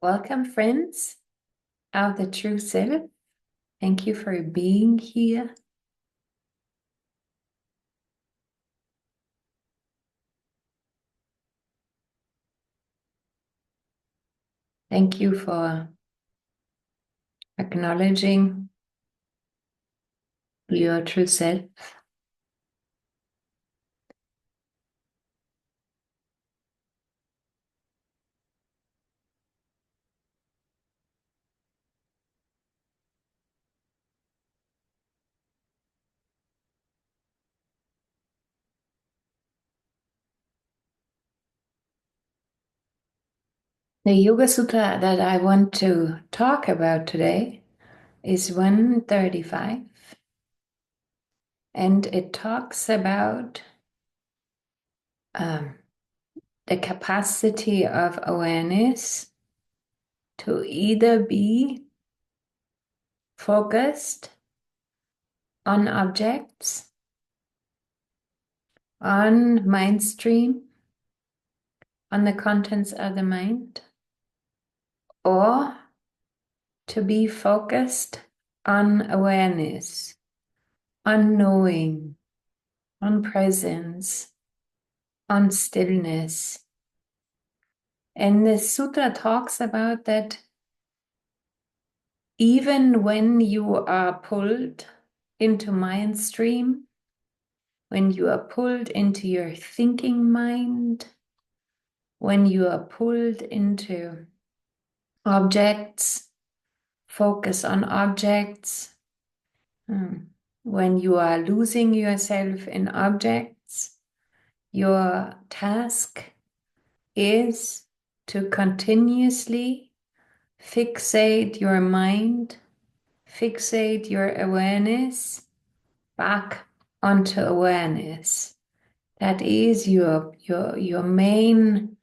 Welcome, friends of the true self. Thank you for being here. Thank you for acknowledging your true self. The Yoga Sutra that I want to talk about today is 135, and it talks about the capacity of awareness to either be focused on objects, on mind stream, on the contents of the mind, or to be focused on awareness, on knowing, on presence, on stillness. And the sutra talks about that even when you are pulled into mind stream, when you are pulled into your thinking mind, when you are pulled into objects, focus on objects, when you are losing yourself in objects, your task is to continuously fixate your mind, fixate your awareness back onto awareness. That is your main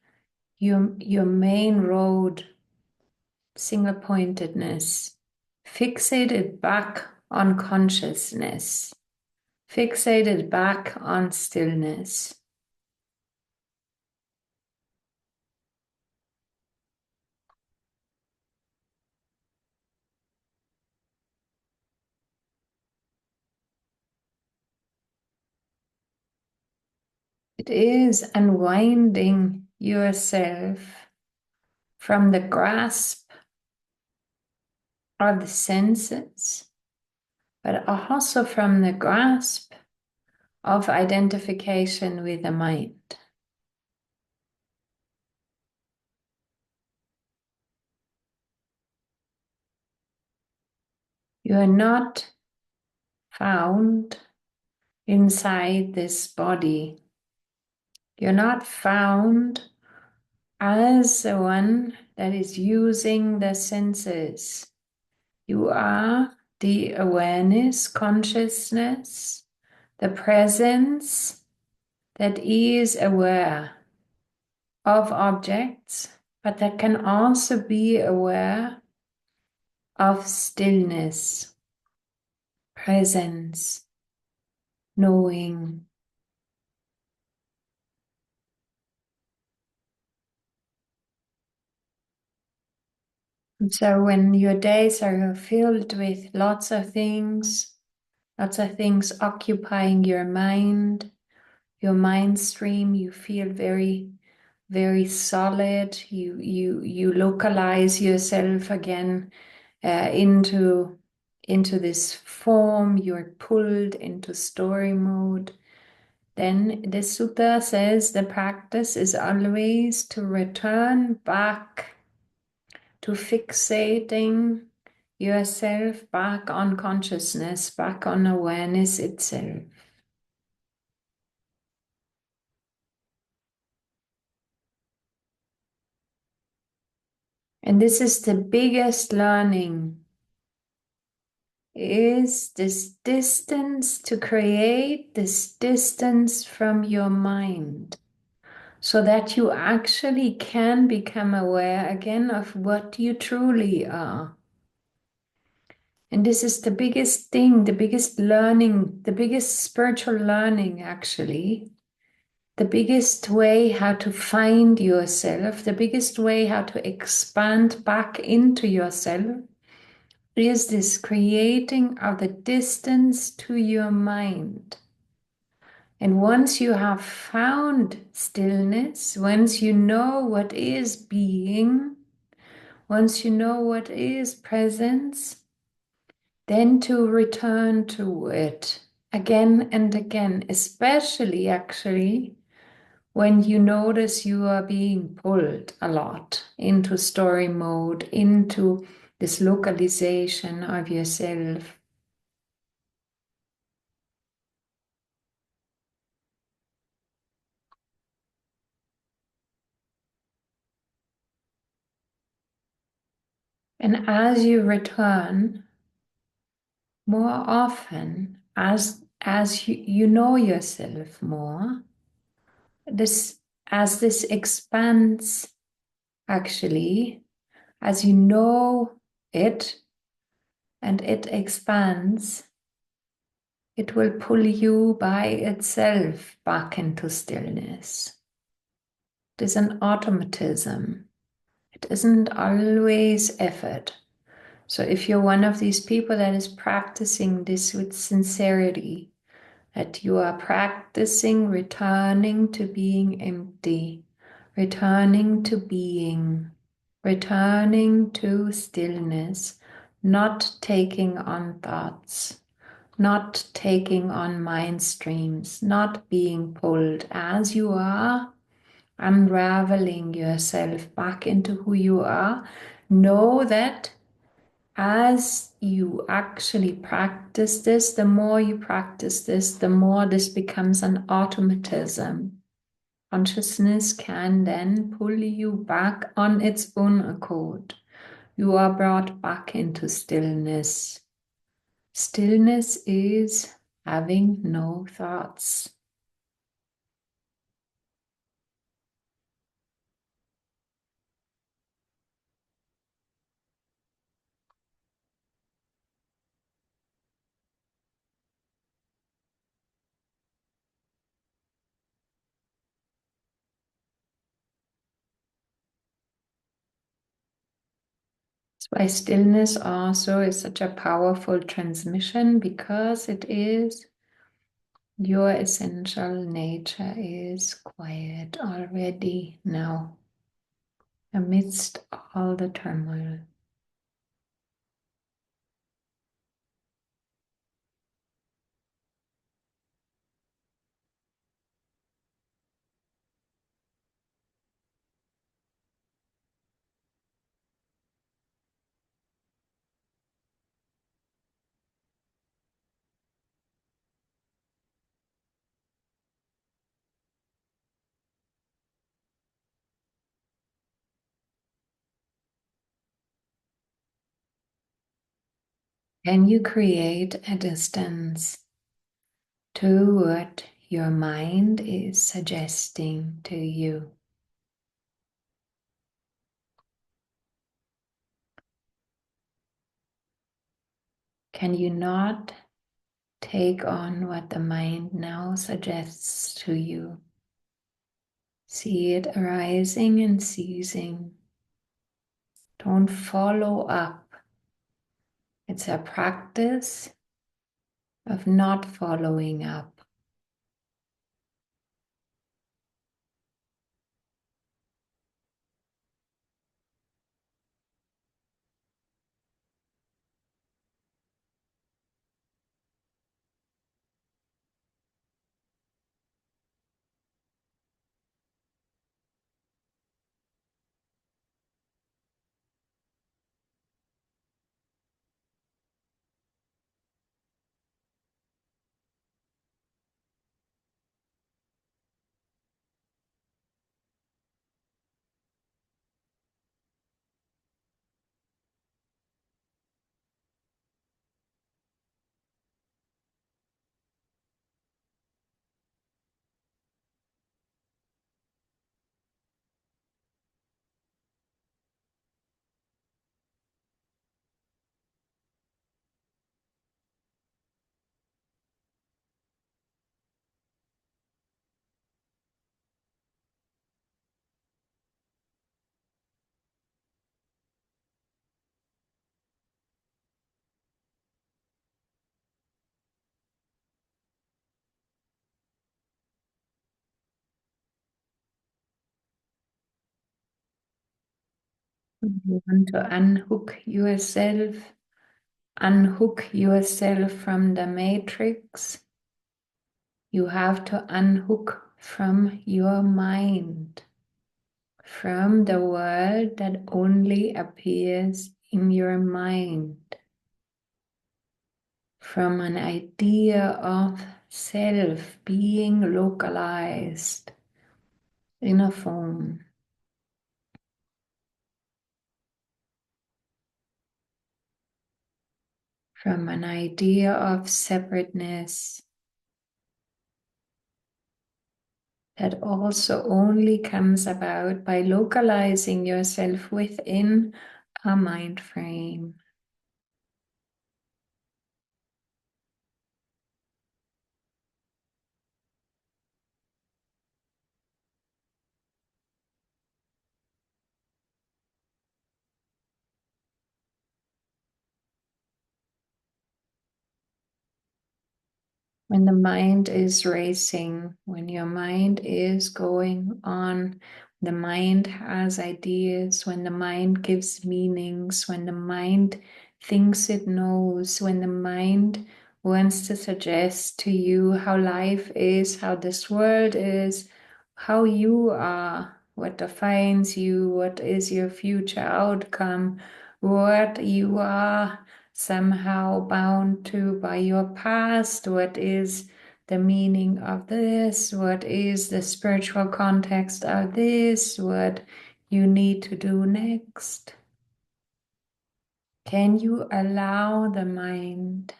road, single pointedness. Fixate it back on consciousness. Fixate it back on stillness. It is unwinding yourself from the grasp of the senses, but also from the grasp of identification with the mind. You are not found inside this body. You're not found as the one that is using the senses. You are the awareness, consciousness, the presence that is aware of objects, but that can also be aware of stillness, presence, knowing. And so when your days are filled with lots of things occupying your mind stream, you feel very, very solid. You localize yourself again into this form. You're pulled into story mode. Then the sutta says the practice is always to return back to fixating yourself back on consciousness, back on awareness itself. And this is the biggest learning, is this distance, to create this distance from your mind, so that you actually can become aware again of what you truly are. And this is the biggest thing, the biggest learning, the biggest spiritual learning actually, the biggest way how to find yourself, the biggest way how to expand back into yourself is this creating of the distance to your mind. And once you have found stillness, once you know what is being, once you know what is presence, then to return to it again and again, especially actually when you notice you are being pulled a lot into story mode, into this localization of yourself. And as you return more often, as you know yourself more, this as this expands actually, as you know it and it expands, it will pull you by itself back into stillness. It is an automatism. It isn't always effort. So if you're one of these people that is practicing this with sincerity, that you are practicing returning to being empty, returning to being, returning to stillness, not taking on thoughts, not taking on mind streams, not being pulled as you are, unraveling yourself back into who you are. Know that as you actually practice this, the more you practice this, the more this becomes an automatism. Consciousness can then pull you back on its own accord. You are brought back into stillness. Stillness is having no thoughts. That's why stillness also is such a powerful transmission, because it is your essential nature is quiet already now, amidst all the turmoil. Can you create a distance to what your mind is suggesting to you? Can you not take on what the mind now suggests to you? See it arising and ceasing. Don't follow up. It's a practice of not following up. You want to unhook yourself from the matrix. You have to unhook from your mind, from the world that only appears in your mind, from an idea of self being localized in a form, from an idea of separateness that also only comes about by localizing yourself within a mind frame. When the mind is racing, when your mind is going on, the mind has ideas, when the mind gives meanings, when the mind thinks it knows, when the mind wants to suggest to you how life is, how this world is, how you are, what defines you, what is your future outcome, what you are somehow bound to by your past. What is the meaning of this? What is the spiritual context of this? What you need to do next? Can you allow the mind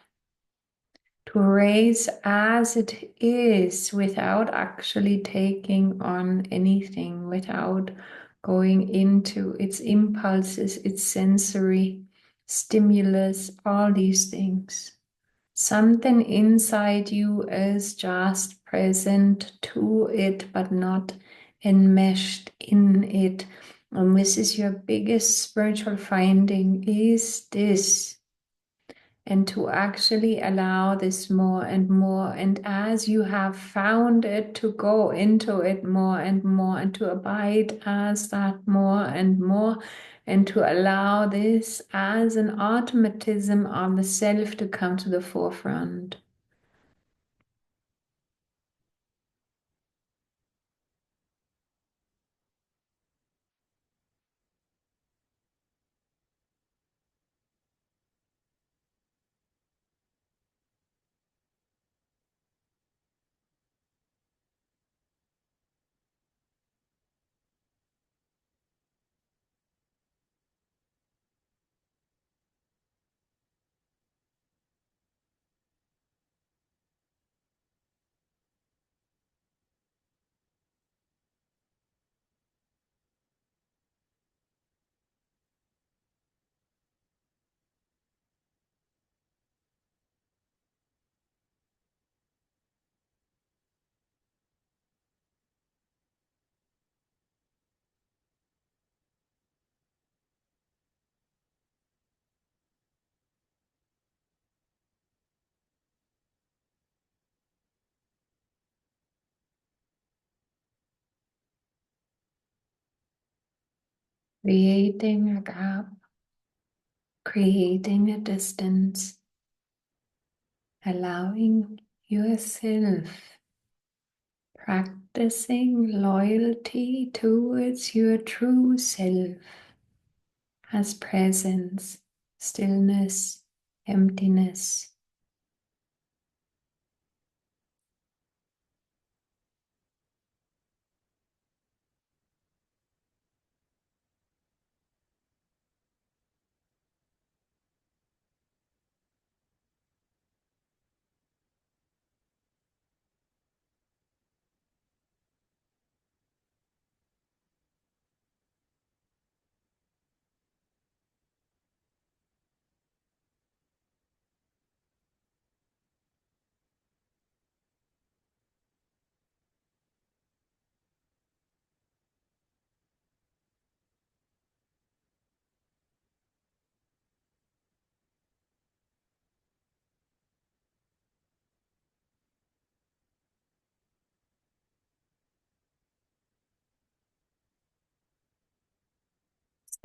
to raise as it is without actually taking on anything, without going into its impulses, its sensory stimulus, all these things? Something inside you is just present to it, but not enmeshed in it. And this is your biggest spiritual finding, is this. And to actually allow this more and more. And as you have found it, to go into it more and more, and to abide as that more and more, and to allow this as an automatism of the self to come to the forefront. Creating a gap, creating a distance, allowing yourself, practicing loyalty towards your true self as presence, stillness, emptiness.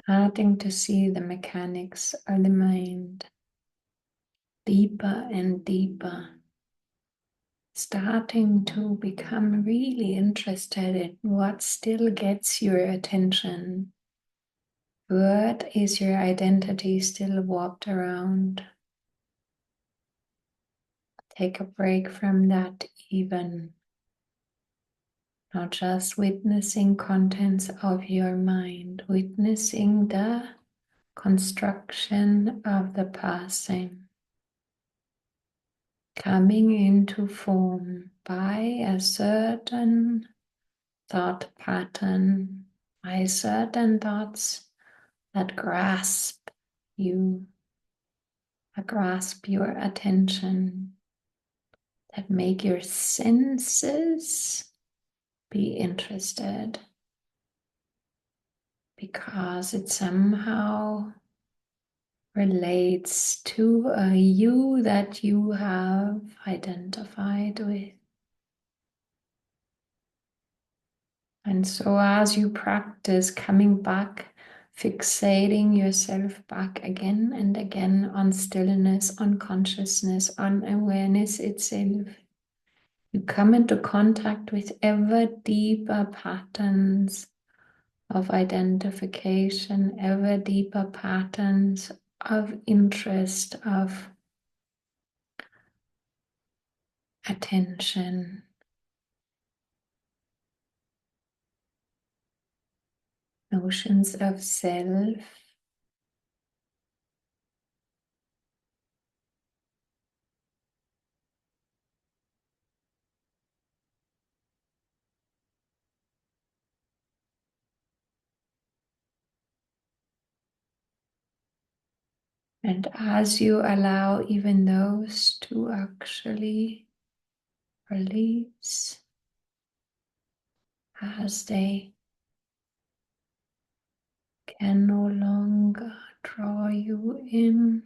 Starting to see the mechanics of the mind deeper and deeper. Starting to become really interested in what still gets your attention. What is your identity still warped around? Take a break from that even. Not just witnessing contents of your mind, witnessing the construction of the passing, coming into form by a certain thought pattern, by certain thoughts that grasp you, that grasp your attention, that make your senses be interested, because it somehow relates to a you that you have identified with. And so as you practice coming back, fixating yourself back again and again on stillness, on consciousness, on awareness itself, you come into contact with ever deeper patterns of identification, ever deeper patterns of interest, of attention. Notions of self. And as you allow even those to actually release, as they can no longer draw you in,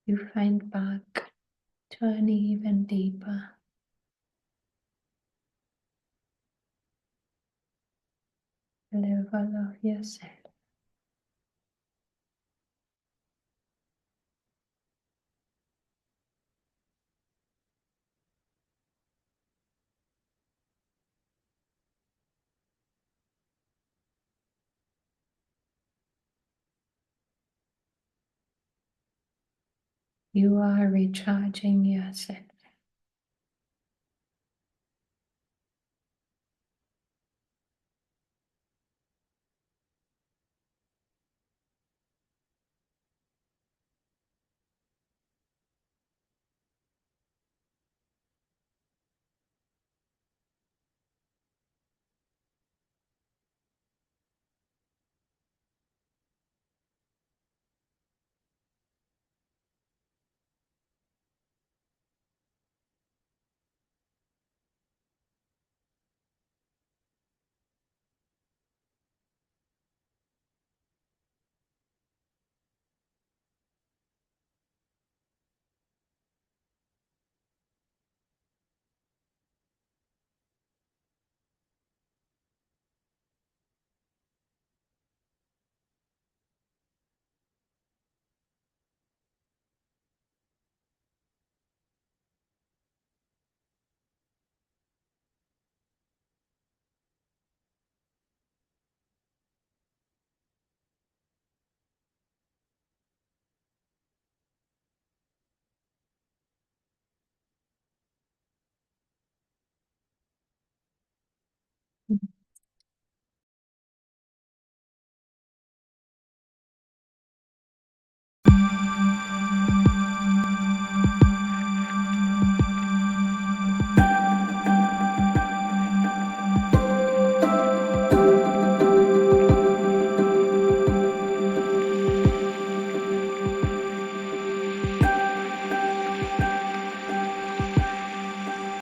you find back to an even deeper level of yourself. You are recharging yourself.